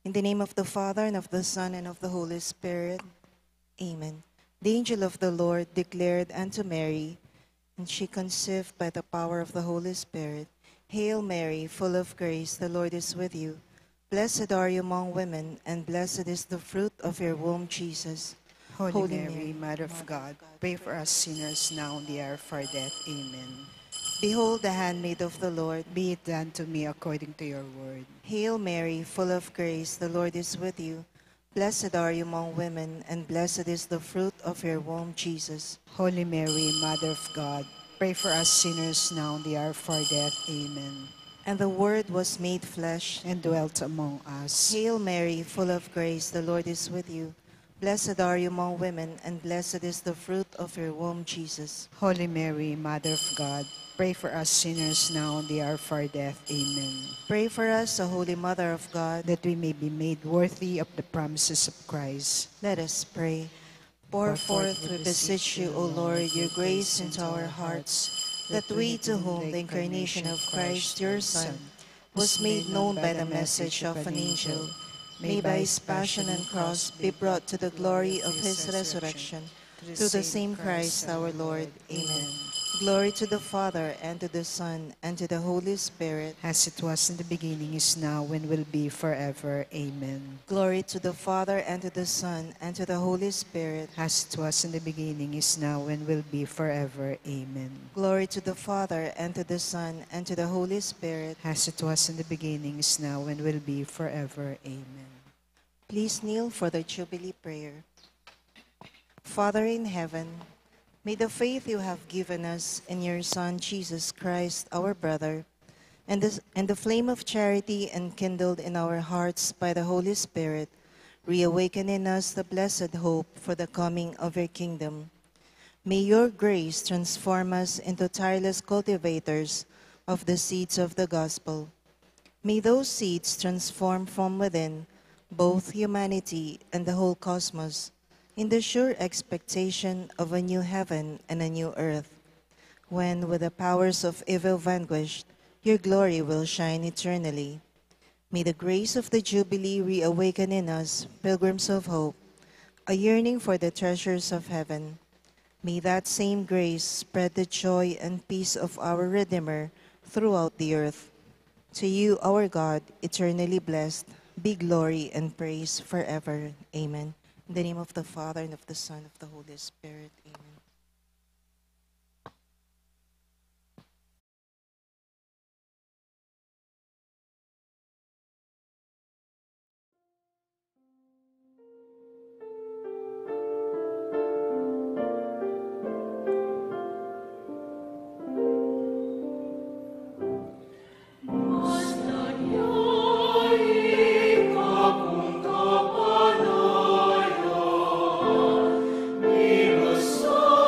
In the name of the Father, and of the Son, and of the Holy Spirit. Amen. The angel of the Lord declared unto Mary, and she conceived by the power of the Holy Spirit, Hail Mary, full of grace, the Lord is with you. Blessed are you among women, and blessed is the fruit of your womb, Jesus. Holy Mary, Mother of God, pray for us sinners now and the hour of our death. Amen. Behold the handmaid of the Lord. Be it done to me according to your word. Hail Mary, full of grace, the Lord is with you. Blessed are you among women, and blessed is the fruit of your womb, Jesus. Holy Mary, Mother of God, pray for us sinners now and the hour of our death. Amen. And the Word was made flesh and dwelt among us. Hail Mary, full of grace, the Lord is with you. Blessed are you among women, and blessed is the fruit of your womb, Jesus. Holy Mary, Mother of God, pray for us sinners now and the hour of our death. Amen. Pray for us, O Holy Mother of God, that we may be made worthy of the promises of Christ. Let us pray. Pour forth, we beseech you, O Lord, your grace into our hearts, that we, to whom the incarnation of Christ, your Son, was made known by the message of an angel, may by his passion and cross be brought to the glory of his resurrection, through the same Christ our Lord. Amen. Glory to the Father, and to the Son, and to the Holy Spirit. As it was in the beginning, is now, and will be forever. Amen. Glory to the Father, and to the Son, and to the Holy Spirit. As it was in the beginning, is now, and will be forever. Amen. Glory to the Father, and to the Son, and to the Holy Spirit. As it was in the beginning, is now, and will be forever. Amen. Please kneel for the Jubilee prayer. Father in heaven, may the faith you have given us in your Son, Jesus Christ, our brother, and the flame of charity enkindled in our hearts by the Holy Spirit, reawaken in us the blessed hope for the coming of your kingdom. May your grace transform us into tireless cultivators of the seeds of the gospel. May those seeds transform from within both humanity and the whole cosmos, in the sure expectation of a new heaven and a new earth, when, with the powers of evil vanquished, your glory will shine eternally. May the grace of the Jubilee reawaken in us, pilgrims of hope, a yearning for the treasures of heaven. May that same grace spread the joy and peace of our Redeemer throughout the earth. To you, our God, eternally blessed, be glory and praise forever. Amen. In the name of the Father, and of the Son, and of the Holy Spirit. Amen. Soul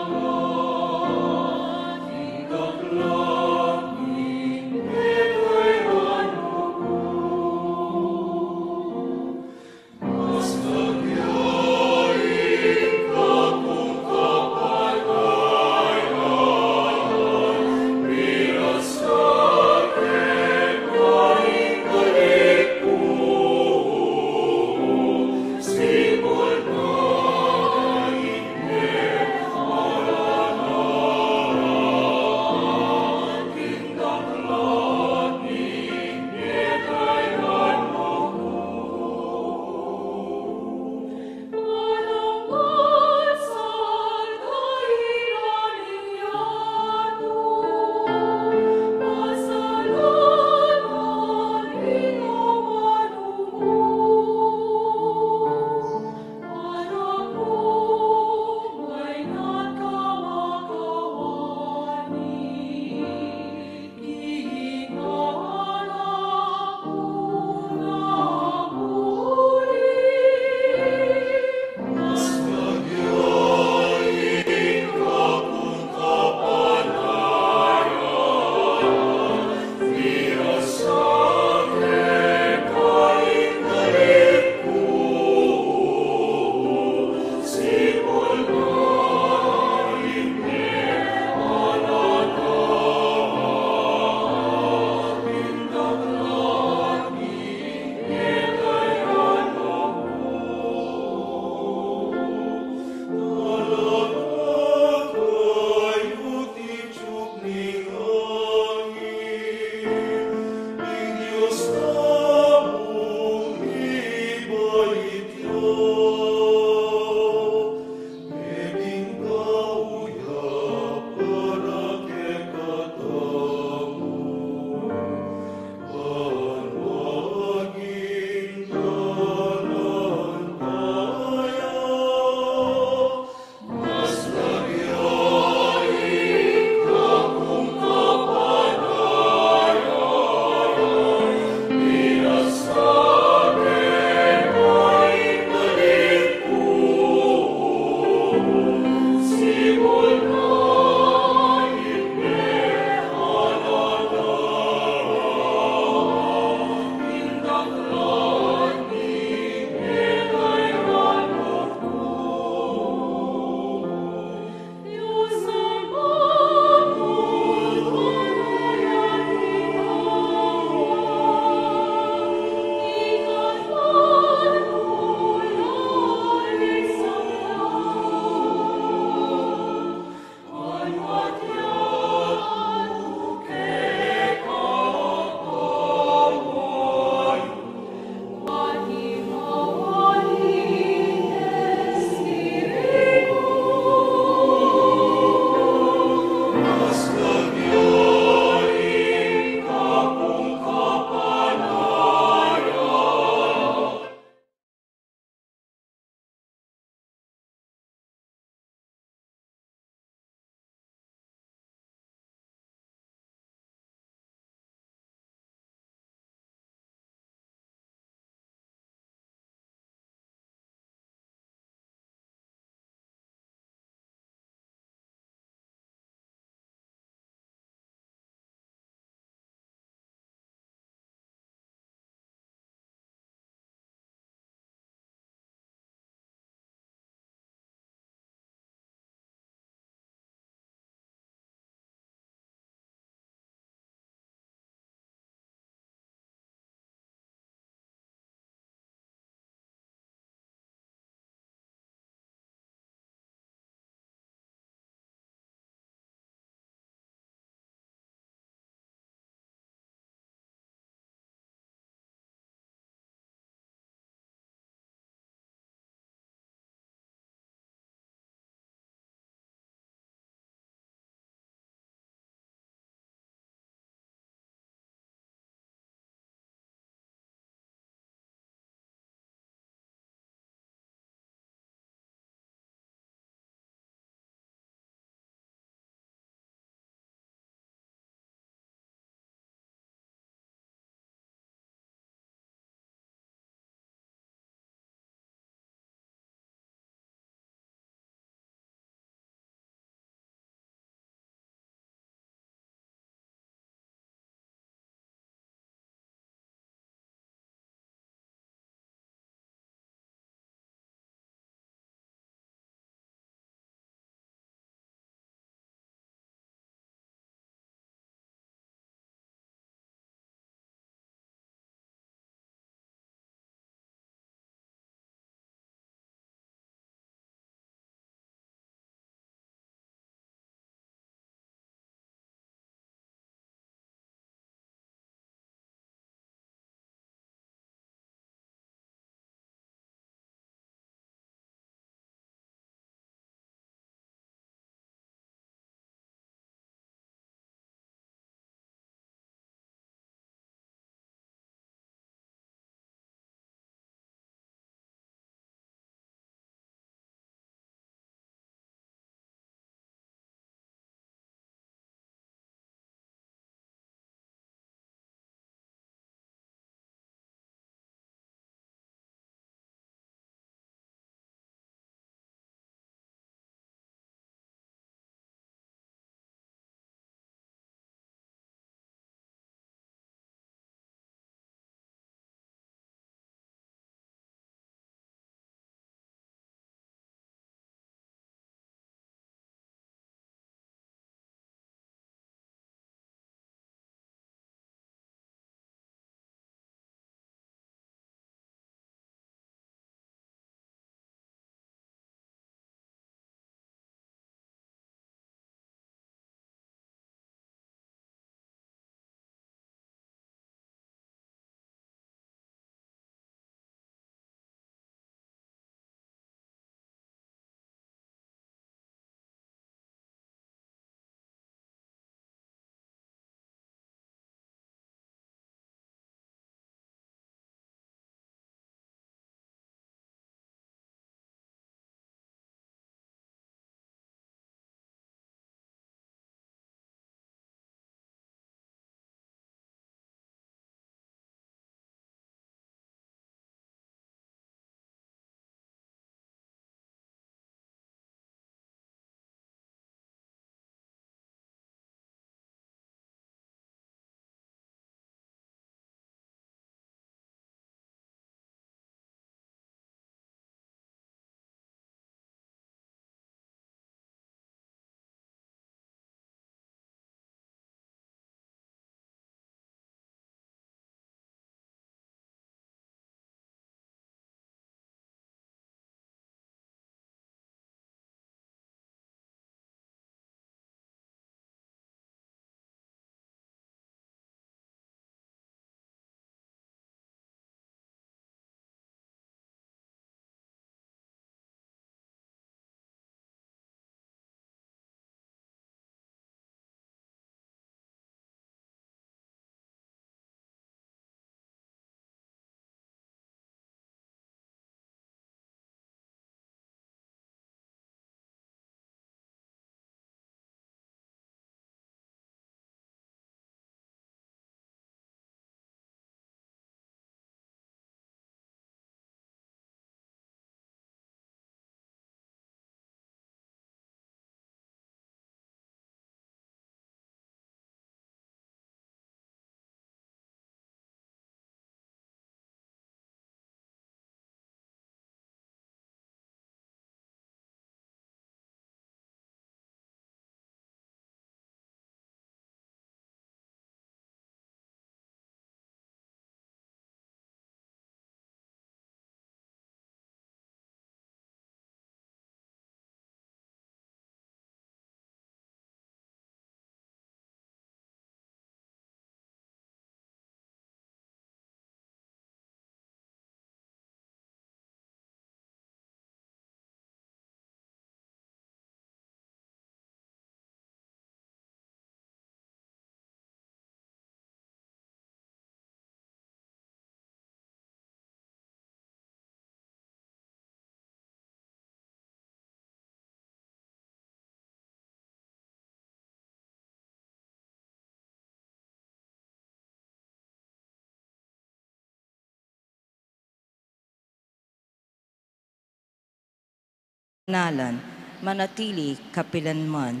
nalan, manatili kapilanman.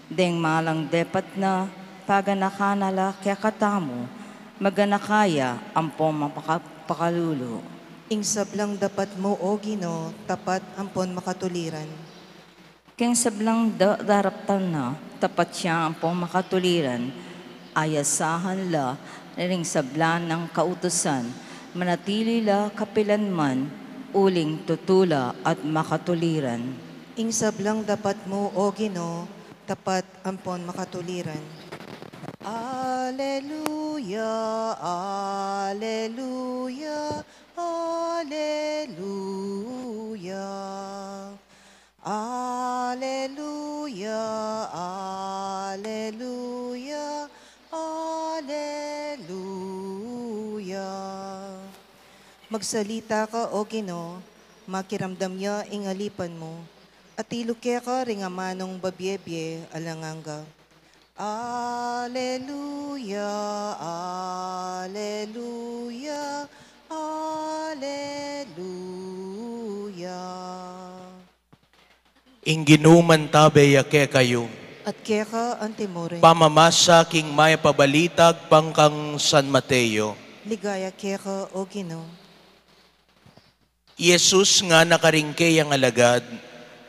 Deng malang depat na paganakanala kaya katamu, maganakaya ampong mapakalulo. Ing sablang dapat mo, O Ginoo, tapat ampon makatuliran. Keng sablang daraptan na, tapat siya ampong makatuliran, ayasahan la, ring sablan ng kautusan, manatili la kapilanman, uling tutula at makatuliran. Ing sablang dapat mo, O Ginoo, tapat ampon makatuliran. Alleluia, alleluia, alleluia. Alleluia, alleluia, alleluia. Magsalita ka, O Ginoo, makiramdam niya ing alipan mo, at iluke ka ring amanong babyebye alanganga. Alleluia, alleluia, alleluia. Ingginuman tabe yake kayo. At keka antimore, Pamamasa king maya pabalitag pangkang San Mateo. ligaya keka, O Ginoo. Yesus nga nakaringke ang alagad,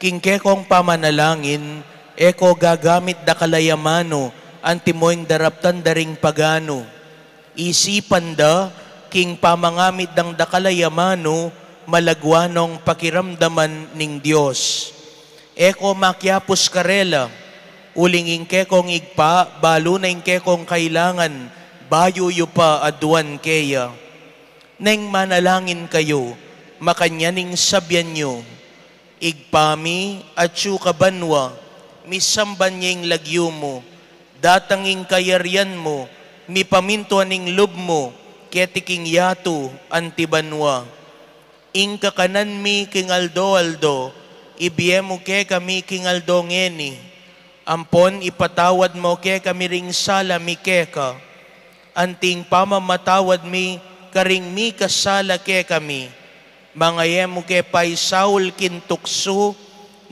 king kekong pamanalangin, eko gagamit da kalayamano, antimoing daraptan daring pagano. Isipan da, king pamangamit dang da kalayamano, malagwanong pakiramdaman ning Diyos. Eko makyapos karela, uling ingkekong igpa, balo na ingkekong kailangan, bayo yu pa aduan keya. Neng manalangin kayo, makanyaning sabyan nyo, igpami at kabanwa, misamban niyang lagyo mo, datanging kayaryan mo, mipamintuan ning lub mo, ketiking yato antibanwa. Ing kakanan mi king aldo-aldo, ibiyemo ke kami king aldo ngeni, ampon ipatawad mo ke kami ring sala mi keka, anting pamamatawad mi karing mi kasala ke kami, mangayemo ke pay Saul kintukso,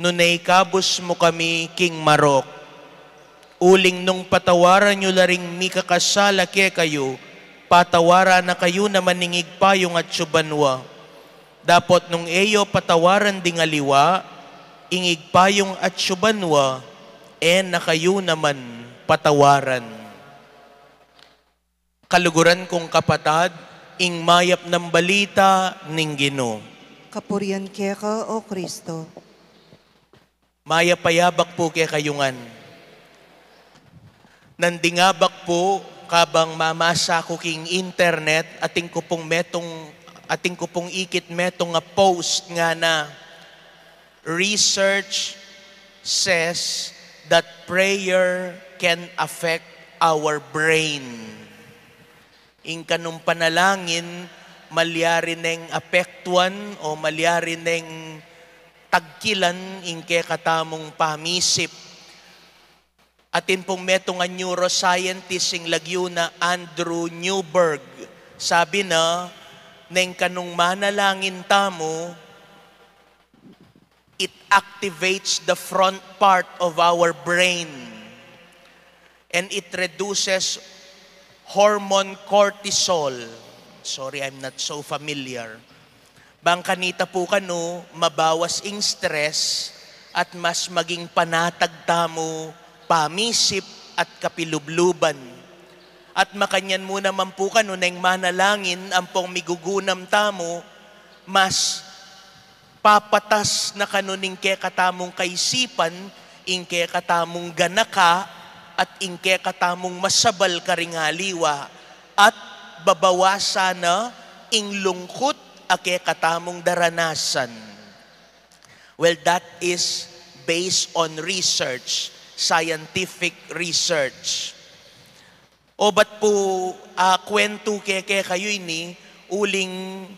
nunay kabus mo kami king marok. Uling nung patawaran nyo laring mi kakasala ke kayo, patawaran na kayo naman ningig payong at subanwa. Dapot nung eyo patawaran ding aliwa, ingig payong at subanwa, na kayo naman patawaran. Kaluguran kong kapatad, ing mayap ng balita ning Ginoo. Kapurian keka, O Kristo. Mayapayabak po kay kayungan. Nandingabak po kabang mamasa ko king internet, ating ko pong ikit metong nga post nga na research says that prayer can affect our brain. Ing kanong panalangin, malyari neng apektuan o malyari neng tagkilan ingke katamong pamisip. Atin pong metong nga neuroscientist ing lagyo na Andrew Newberg. Sabi na, neng kanong manalangin tamo, it activates the front part of our brain and it reduces hormone cortisol. Sorry, I'm not so familiar. Bang kanita po kano, mabawas ing stress at mas maging panatag tamo, pamisip at kapilubluban. At makanyan mo naman po kano nang manalangin ang pong migugunam tamo, mas papatas na kanuning ke katamong kaisipan, ingke katamong ganaka, at ingke katamong masabal karingaliwa, at babawasan na ing lungkot ake katamong daranasan. Well, that is based on research, scientific research. O ba't po kwento ke kayo ini, uling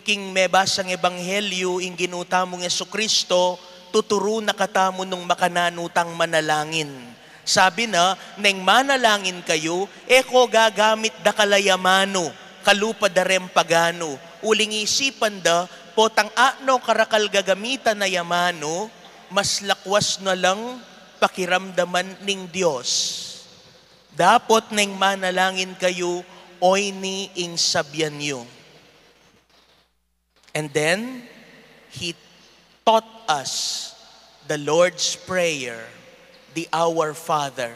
king mebasang ebanghelyo ing ginutamong Jesucristo, tuturo na katamo nung makananutang manalangin. Sabi na, neng manalangin kayo, eko gagamit da kalayamano, kalupa da rempagano, uling isipan da, potang ano karakal gagamitan na yamano, mas lakwas na lang pakiramdaman ning Dios. Dapot neng manalangin kayo, oy ni ing sabyan nyo. And then, He taught us the Lord's Prayer, the Our Father.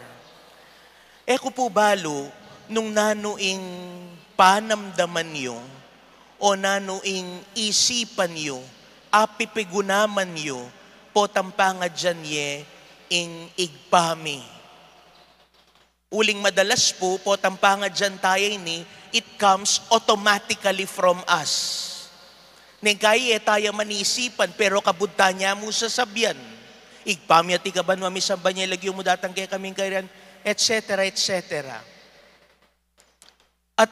Eko po balo, nung nanuing panamdaman nyo, o nanuing isipan nyo, apipigunaman nyo, po tampanga dyan ye, ing igpami. Uling madalas po tampanga dyan tayo ni, it comes automatically from us. Nengkaya tayo manisipan, pero kabudta niya mo sa sabyan. Igpami at ikaban mami sabban niya, lagyo mo datang kaya kaming kairan, etc. etc. At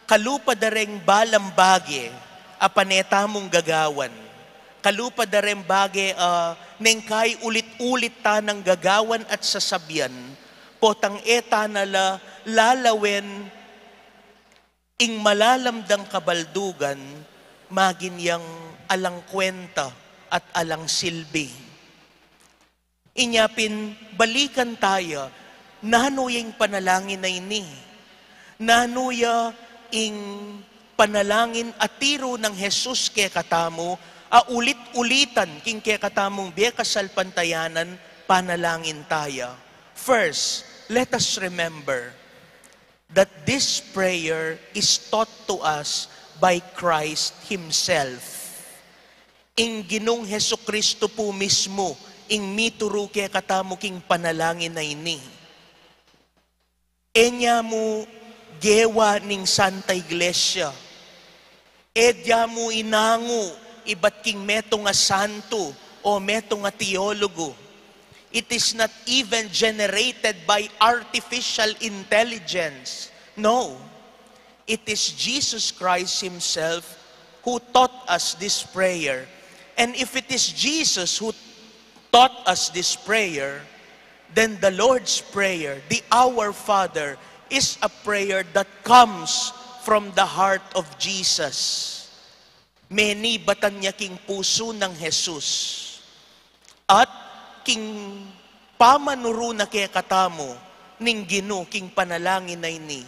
kalupa dareng balambage, apaneta mong gagawan. Kalupa dareng bage, nengkay ulit-ulit ta ng gagawan at sasabyan, potang eta nala lalawen, ing malalamdang kabaldugan, maginyang alang kwenta at alang silbi. Inyapin, balikan tayo, nanuyang panalangin na ini. Nanuya ing panalangin at tiro ng Jesus kay katamo, ulit-ulitan king kay katamong bekasal pantayanan, panalangin tayo. First, let us remember that this prayer is taught to us by Christ Himself. Ing Ginong Hesukristo po mismo, ing mituro kaya katamo king panalangin na ini. Enya mo gewa ning Santa Iglesia. Edya mo inango, iba't king meto nga santo o meto nga teologo. It is not even generated by artificial intelligence. No. It is Jesus Christ Himself who taught us this prayer. And if it is Jesus who taught us this prayer, then the Lord's Prayer, the Our Father, is a prayer that comes from the heart of Jesus. Many batan niya king puso ng Jesus. At king pamanuro na kaya katamo, ning Gino, king panalangin na ini,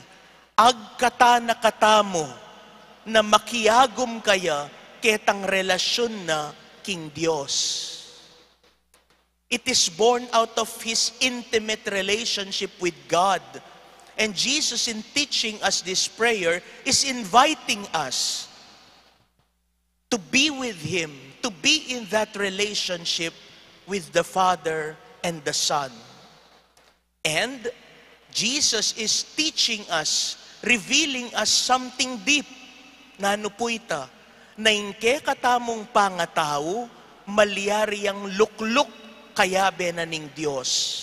agkata na katamo na makiyagom kaya ketang relasyon na king Diyos. It is born out of His intimate relationship with God. And Jesus, in teaching us this prayer, is inviting us to be with Him, to be in that relationship with the Father and the Son. And Jesus is teaching us, revealing us something deep. Na ano po ita? Na inke katamong pangatao, malyari ang lukluk kayabe na ning Diyos.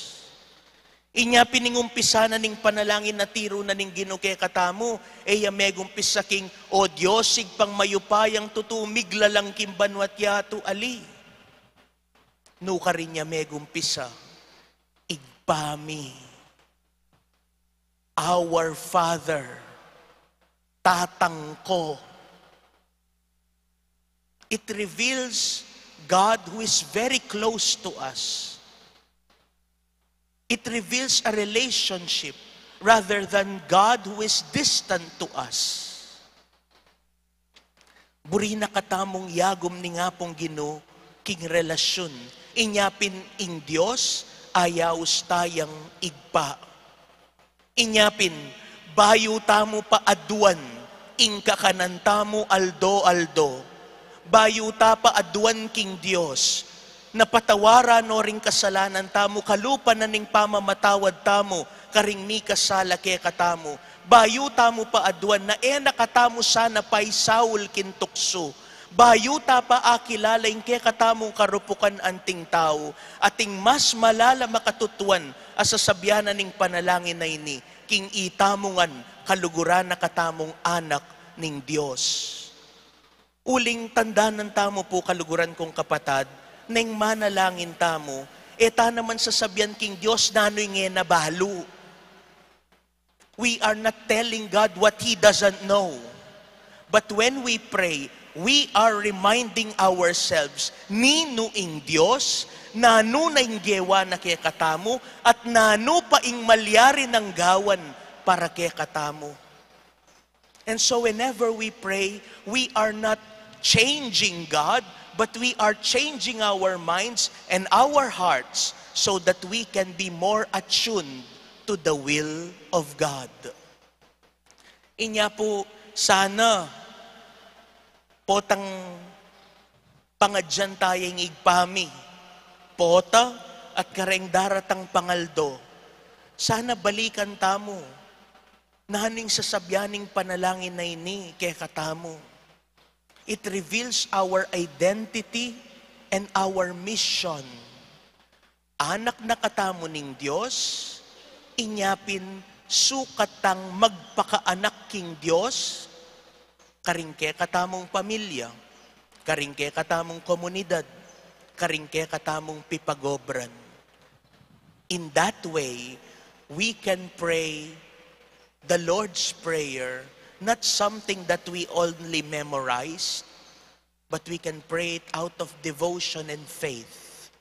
Inya piningumpisa na ning panalangin na tiro na ning Ginoo kay katamo, eya megumpisa king, o Diyos, sig pang mayupayang tutumig lalang kimbanwat yato ali. No ka rin niya megumpisa, igpami. Our Father, tatang ko. It reveals God who is very close to us. It reveals a relationship rather than God who is distant to us. Buri na katamong yagom ni nga pong Ginoo king relasyon. Inyapin ing Diyos, ayaws tayang igpa. Inyapin, bayo tamo pa aduan, ing kakanantamo aldo-aldo. Bayo ta pa aduan king Diyos, napatawara no ring kasalanan tamo, kalupa na ning pamamatawad tamo, karing mi kasala ke katamo. Bayo tamo pa aduan na nakatamo sana pa'y Saul kintukso. Bayo ta pa akilalaing ke katamong karupukan anting tao, ating mas malala makatutuan asasabyanan ning panalangin na ini, king itamungan kaluguran na katamong anak ning Diyos. Uling tandaan tamo po kaluguran kong kapatad, neng manalangin tamo, eta naman sasabyan king Diyos nanoy nge nabalo. We are not telling God what He doesn't know. But when we pray, we are reminding ourselves, nino ing Diyos, nano na ing gewa na kaya katamo, at nano pa ing malyari ng gawan para kaya katamo. And so whenever we pray, we are not changing God, but we are changing our minds and our hearts so that we can be more attuned to the will of God. Inya po, sana potang pangadyan tayong igpami, pota at kareng daratang pangaldo. Sana balikan tamo, nahaning sasabyaning panalangin na ini kay katamo. It reveals our identity and our mission. Anak na katamo ning Diyos, inyapin sukatang magpakaanak king Diyos, karingke katamong pamilya, karingke katamong komunidad, karingke katamong pipagobran. In that way, we can pray the Lord's Prayer, not something that we only memorize, but we can pray it out of devotion and faith.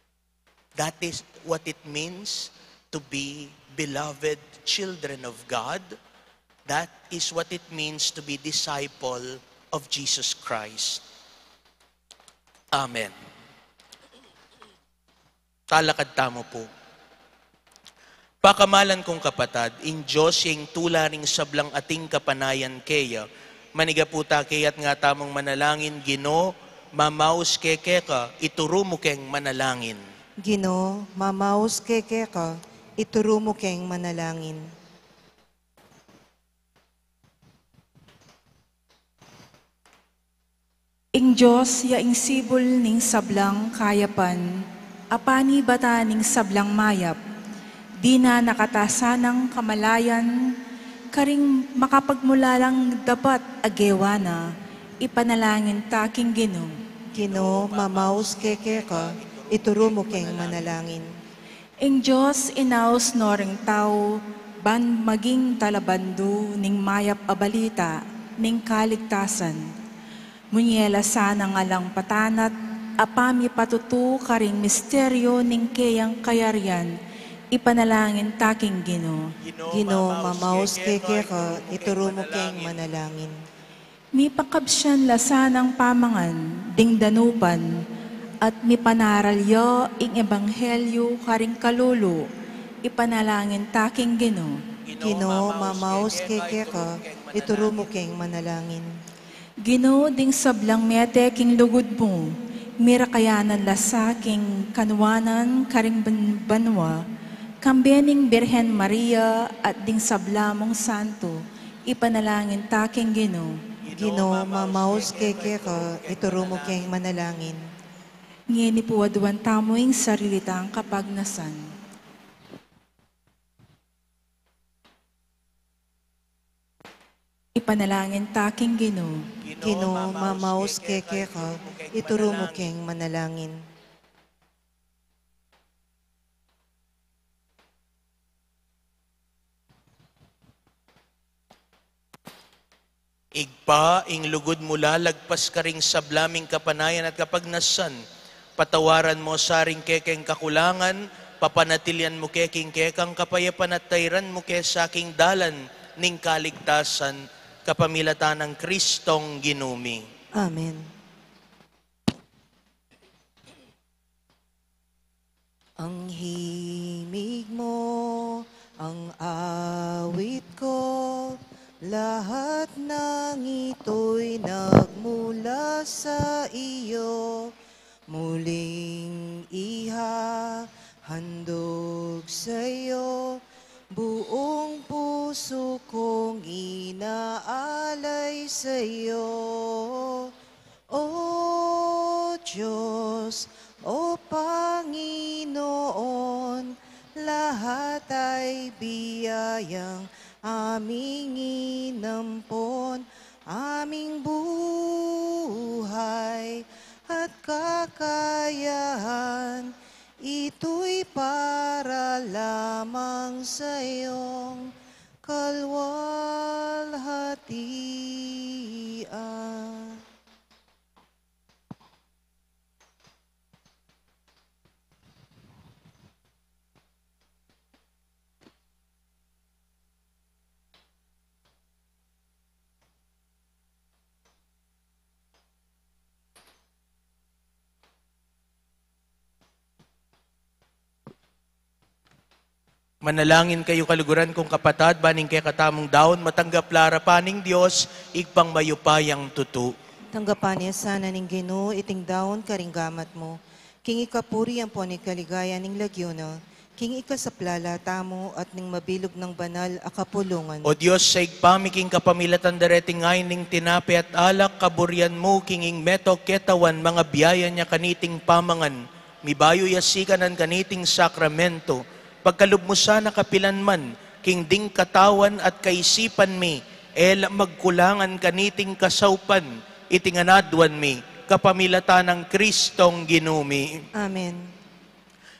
That is what it means to be beloved children of God. That is what it means to be disciple of Jesus Christ. Amen. Talakad tamo po. Pakamalan kong kapatad, in Diyos yung tularing sablang ating kapanayan kaya, maniga po ta kayat nga tamong manalangin, Gino, mamaus keke ka, ituro mo keng manalangin. Gino, mamaus keke ka, ituro mo keng manalangin. Ing Diyos, yaing sibol ning sablang kayapan, apani bata ning sablang mayap, di na nakatasanang kamalayan, karing makapagmula lang dapat agewana, ipanalangin taking Gino. Gino, mamaus keke ka, ituro mo keng manalangin. Ing Diyos, inaos noring tao, ban maging talabando ning mayap abalita, ning kaligtasan. Munyela sana nga lang patanat, apami patutu karing misteryo ning kayang kayarian, ipanalangin taking Gino. Gino, mamaus keke ka, ituro mo keng manalangin. Mi pakabsyan lasanang pamangan, ding danupan, at mi panaralyo ing ebanghelyo karing kalulu, ipanalangin taking Gino. Gino, mamaus keke ka, ituro mo keng manalangin. Gino ding sablang mete king lugod mo, mirakayanan lasaking kanwanan karing banwa, kambening Birhen Maria at ding sablamong santo, ipanalangin taking Gino. Gino, mamaus keke ka, ituro mo keng manalangin. Ngini po aduan tamoing sarilitang kapagnasan. Ipanalangin taking Gino. Gino, mamaus keke ka, ituro mo keng manalangin. Igpa, ing lugod mula, lagpas ka ring sablaming kapanayan at kapagnasan. Patawaran mo saring kekeng kakulangan, papanatilyan mo keking kekang kapayapan at tayran mo ke sa aking dalan ning kaligtasan, kapamilatan ng Kristong ginumi. Amen. Ang himig mo, ang awit ko, lahat ng ito'y nagmula sa iyo. Muling ihahandog sa'yo, buong puso kong inaalay sa'yo. O Diyos, o Panginoon, lahat ay biyayang aming inampon, aming buhay at kakayahan, ito'y para lamang sa iyong kalwalhatian. Manalangin kayo kaluguran kong kapatad, baning kay katamong daon, matanggap lara paning Diyos, igpang mayupayang tutu. Tanggapan niya sana ning Ginoo iting daon karinggamat mo. King ikapuri ang poni kaligaya ning lagyono. King ikasaplala tamo at ning mabilog ng banal akapulungan. O Diyos, sa igpamiking kapamilatan dareting ngayon ning tinapi at alak, kaburian mo, kinging meto ketawan, mga biyaya niya kaniting pamangan. Mibayo yasikanan kaniting sakramento. Pagkalub mo sana kapilan man, king ding katawan at kaisipan mi, magkulangan kaniting kasaupan, itinganadwan mi, kapamilatan ng Kristong ginumi. Amen.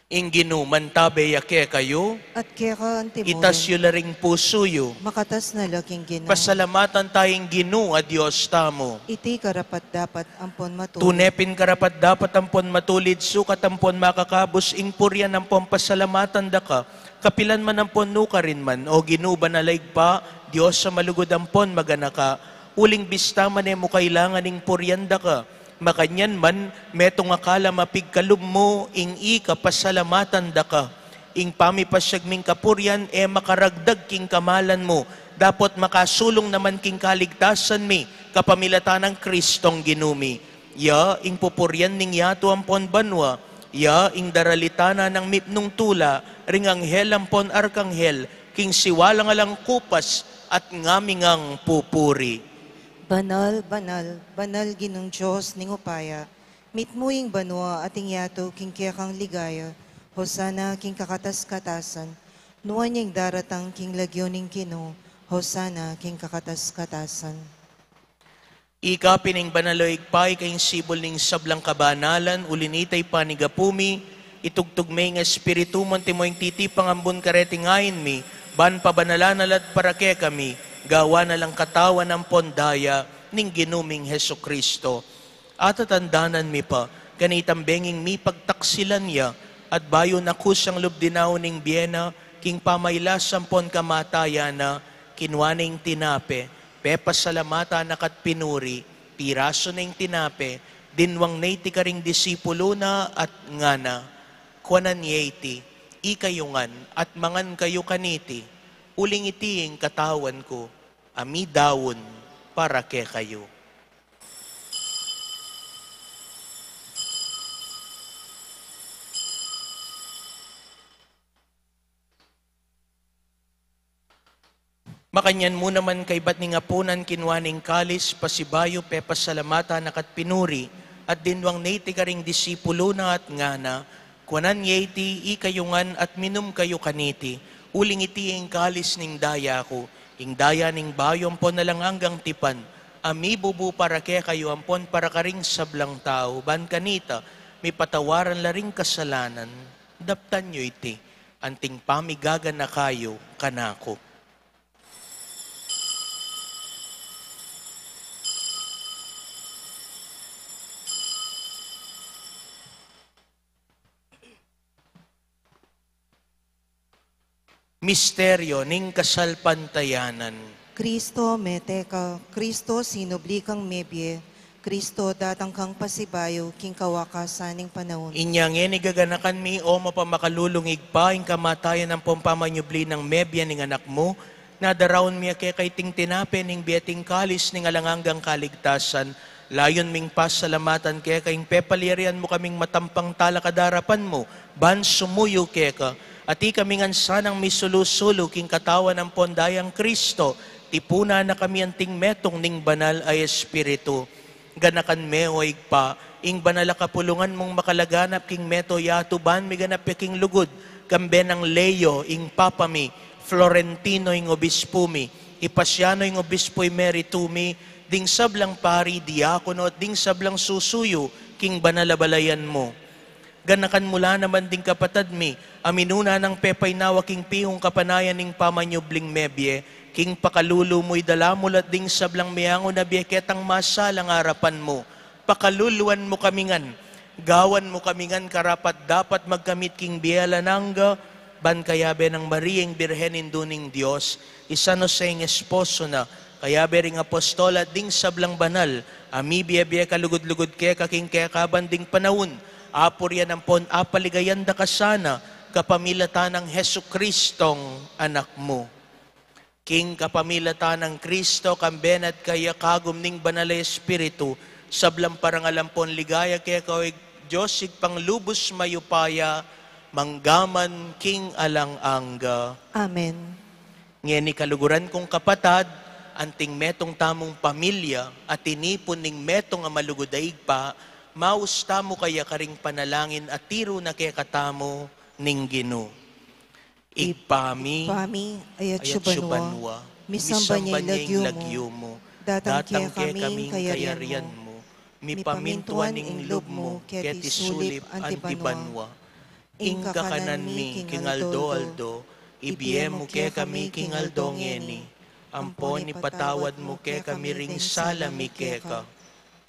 Ing ginuman tabe yake kayo, At kaya ka antimurin, itas yu laring pusuyo. makatas na laking Ginoo. Pasalamatan tayong Ginoo a Diyos tamo. Iti karapat dapat ampon matuloy. Tunepin karapat dapat ampon matulid, sukat ampon makakabos, ing puryan ampon pasalamatan da ka. Kapilan man ampon nuka rin man, o ginuba na laigpa, Diyos sa malugod ampon magana ka. Uling bista man mo kailangan ing puryan da ka. Makanyan man, metong akala mapigkalub mo, ing ika pasalamatan da ka. Ing pamipasyag ming kapuryan, makaragdag king kamalan mo. Dapat makasulong naman king kaligtasan mi, kapamilatan ng Kristong ginumi. Ya, ing pupuryan ning yato ampon banwa. Ya, ing daralitana ng mipnong tula, ring anghel ampon arkanghel, king siwalang alang kupas, at ngamingang pupuri. Banal, banal, banal ginong Diyos ning upaya. Mitmuing banwa ating yato king kaya kang ligaya. Hosana king kakatas-katasan. Nuwan niyang daratang king lagyo ning Ginoo. Hosana king kakatas-katasan. Ika pining banaloig pay kayong sibol ning sablang kabanalan, ulinitay panigapumi, itugtugmay nga espiritu mon timoing titipang ambon kareting ayin mi, ban pabanalanan at parake kami, gawa na lang katawan ng pondaya ning ginuming Heso Kristo. At atandanan mi pa, ganitang benging mi pagtaksilan niya, at bayo na kusang lubdinaw ning biyena, king pamaylasan pon kamataya na, kinwaning tinape, pepasalamata nakat pinuri, piraso ning tinape, dinwang naiti karing disipulo na at ngana, kwanan yeti, ikayungan at mangan kayo kaniti, uling itiing katawan ko, ami dawon para ke kayo. Makanyan mo naman kay bat ni ngapunan kinwaning kalis, pasibayo, pepasalamata nakat pinuri, at dinwang naiti karing disipulo na at ngana, kwanan yeti, ikayungan at minum kayo kaniti, uling iti ang kalis ning daya ko, ing daya ning bayo ampon na lang hanggang tipan, ami bubu para ke kayo ampon para karing sablang tao, ban kanita, may patawaran laring kasalanan, daptan nyo iti, anting pamigaga na kayo kanako. Misteryo ning kasalpantayanan. Kristo meteka, Kristo sinubli kang mebye, Kristo datang kang pasibayo, king kawakasaning panahon. Inyang gaganakan mi o mapamakalulungig pa ing kamatayan ng pompamanyubli ng mebya ning anak mo, na darawon mi kay ting tinape ning biyating kalis ning alanganggang kaligtasan, layon ming pasalamatan kaya kaing pepalirian mo kaming matampang talakadarapan mo, ban sumuyo keka, at ikamingan sanang misulusulo king katawan ng pondayang Kristo, tipuna na kami anting metong ning banal ay Espiritu. Ganakan me o igpa, ing banal kapulungan mong makalaganap king meto yatuban, mi ganap king lugod, kambe ng Leo, ing papami, Florentino ing obispo mi, Ipasyano ing obispo emeritumi, ding sablang pari, diakono, at ding sablang susuyo, king banalabalayan mo. Ganakan mula naman ding kapatad mi, aminuna ng pepay nawa king pihong kapanayan ning pamanyubling mebye, king pakalulu mo'y dalamulat ding sablang miyango na biyeketang masalang harapan mo. Pakaluluan mo kamingan, gawan mo kamingan karapat dapat magkamit king biyalanangga, ban kayabe ng Marieng Birhenin duning Diyos, isano sa ing esposo na, kayabe ring apostola ding sablang banal, ami biya kalugod-lugod ke kaking kaya kabanding panahon, apor yan ang pon apaligayan da kasana, kapamilatan ng Hesu Kristong anak mo. King kapamilatan ng Kristo, kambenat kaya kagum ning banal na Espiritu, sablam parangalampon ligaya kaya kawig Diyos panglubos mayupaya, manggaman king alang angga. Amen. Ngeni kaluguran kong kapatad, anting metong tamong pamilya, at tinipon ning metong amalugodaig pa, mausta mo kaya karing panalangin at tiro na kaya katamo ning Ginoo. Igpami, Pami, ayat ayat syubanwa, syubanwa, misamba niya lagyo lagyo mo, datang datang kaya kaya kaming kaming kayarian kayarian mo, mo, mipamintuan ning loob mo, ket isulip antibanwa. Ingka kanan mi, king aldo, ibiyem mo ke kami king aldo ngeni, ampon ni patawad mo ke kami ring sala mi keka,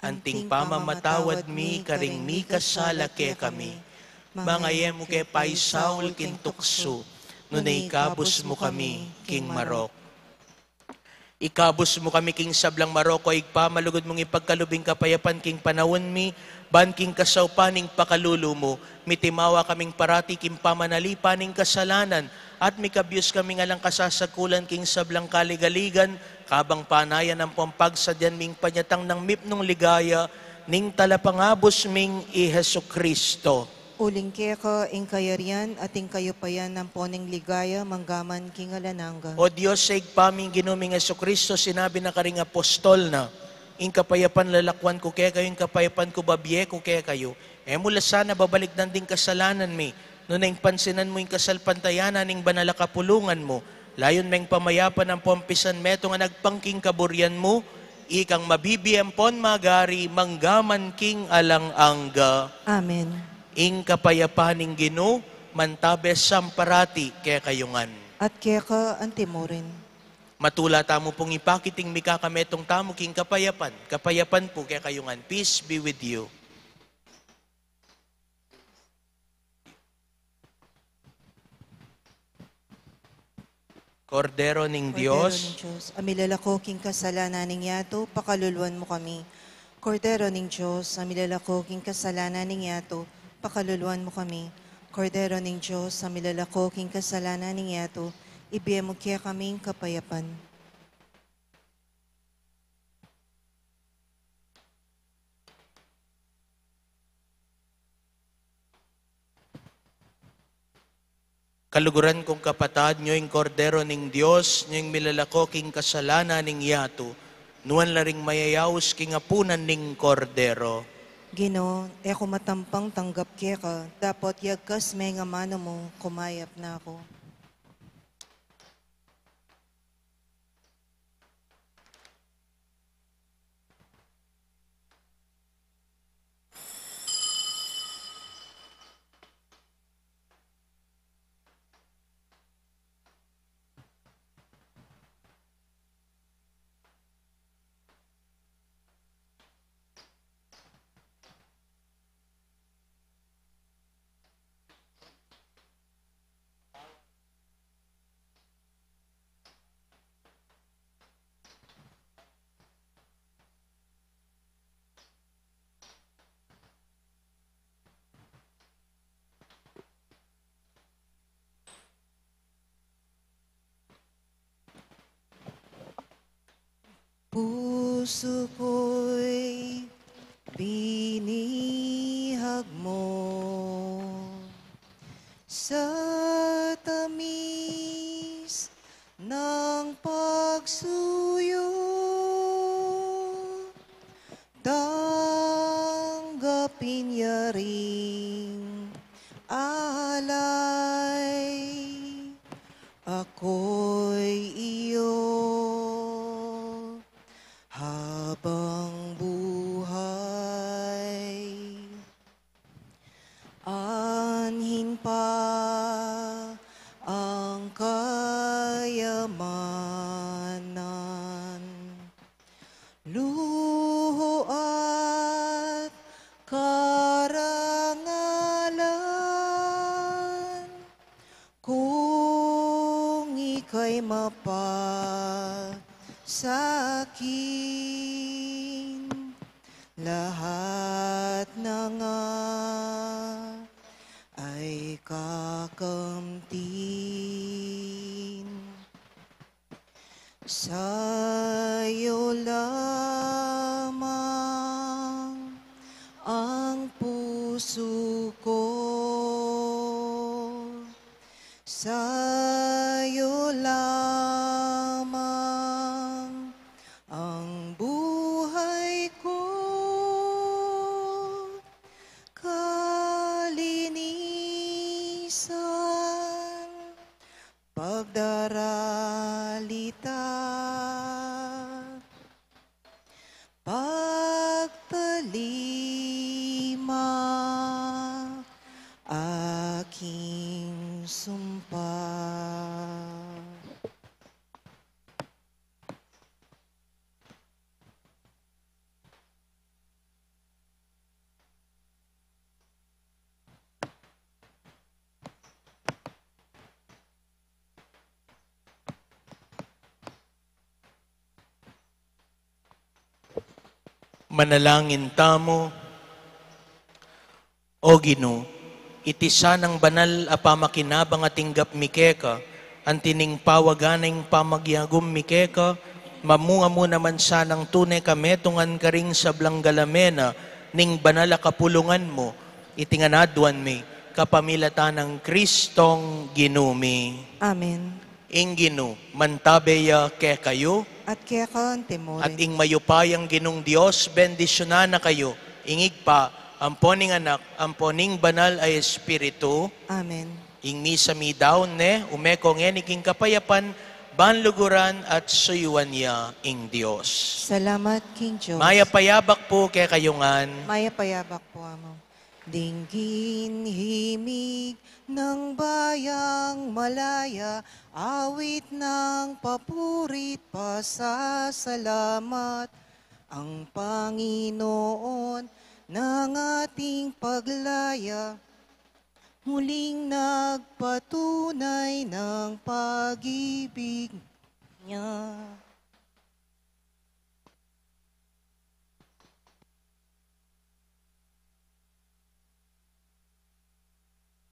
anting pamamatawad mi karing mi kasala ke kami, mangayem mo ke paisaul kintukso, nunay ikabos mo kami, King Marok. Ikabos mo kami, King Sablang Maroko, igpamalugod mong ipagkalubing kapayapan, King Panawon mi, ban King Kasawpaning pakalulu mo, mitimawa kaming parati, King Pamanalipaning kasalanan, at mikabyos kami ngalang kasasakulan, King Sablang kaligaligan, kabang panayan ang pampagsadyan ming panyatang ng mipnong ligaya, ning talapangabos ming i Hesu Kristo. Uling keka, ing kayarian, at ing kayupayan ng poning ligaya, manggaman kingalananga. O Diyos, sa igpaming ginuming Hesu Kristo, sinabi na karing apostol na, ing kapayapan lalakwan ko kaya kayo, ing kapayapan ko babye ko kaya kayo. Mula sana babalik na din kasalanan mi, no na pansinan mo ing kasalpantayanan ing banala kapulungan mo, layon meng pamayapan ang pompisan meto nga nagpangking kaburyan mo, ikang mabibiyem pon magari, manggaman king alang angga. Amen. Ing kapayapaning Ginoo, mantabes samparati kaya kayungan. At keka, antimorin. Matula tamo pong ipakiting mikakametong tamo king kapayapan. Kapayapan po kaya kayungan. Peace be with you. Kordero ning Kordero Dios, ng Diyos, amilalako king kasalanan ning yato, pakaluluan mo kami. Kordero ning Diyos, amilalako king kasalanan ning yato, pakaluluan mo kami. Kordero ning Diyos, amilalako king kasalanan ning yato, ibiyem mo kaya kaming kapayapan. kaluguran kong kapatad, nyo yung kordero ning Dios, nyo yung milalako king kasalanan ning yato, nuan laring mayayaos king apunan ning kordero. Gino, eko matampang tanggap keka, dapat yagkas may nga mano mo, kumayap na ako. Puso ko'y binihag mo sa tamis ng pagsuyo. Tanggapin niya ring alay, ako'y iyo. Habang buhay, anhin pa ang kayamanan, luho at karangalan, kung ika'y mapasa'kin, lahat na nga ay kakamtan. Sa'yo lamang ang puso ko, sa'yo lamang ang buhay ko, kalinisan, pagdaralita, pagtalima, aking sumpa. Manalangin tamo, o Ginoo, iti sanang banal a pamakinabang a tinggap mikeka, antining pawaganing pamagyagum mikeka, mamunga mo naman sanang tunay kametungan ka ring sablang galamena, ning banal a kapulungan mo, itinganadwan mi, kapamilatan ng Kristong Ginumi. Amen. Ing Ginoo, mantabeya ke kayo, At kaya ka ang at temorin. ing mayupayang Ginong Dios, bendisyonan na kayo, ingig pa, amponing anak, amponing banal ay Espiritu, Amen. ing misa mi daon ne, umekong yan iking kapayapan, banluguran at suyuan niya ing Dios. Salamat, King Diyos. Maya payabak po kay kayungan, Maya payabak po amo. Dinggin himig ng bayang malaya, awit ng papurit pasasalamat. Ang Panginoon ng ating paglaya, muling nagpatunay ng pag-ibig niya.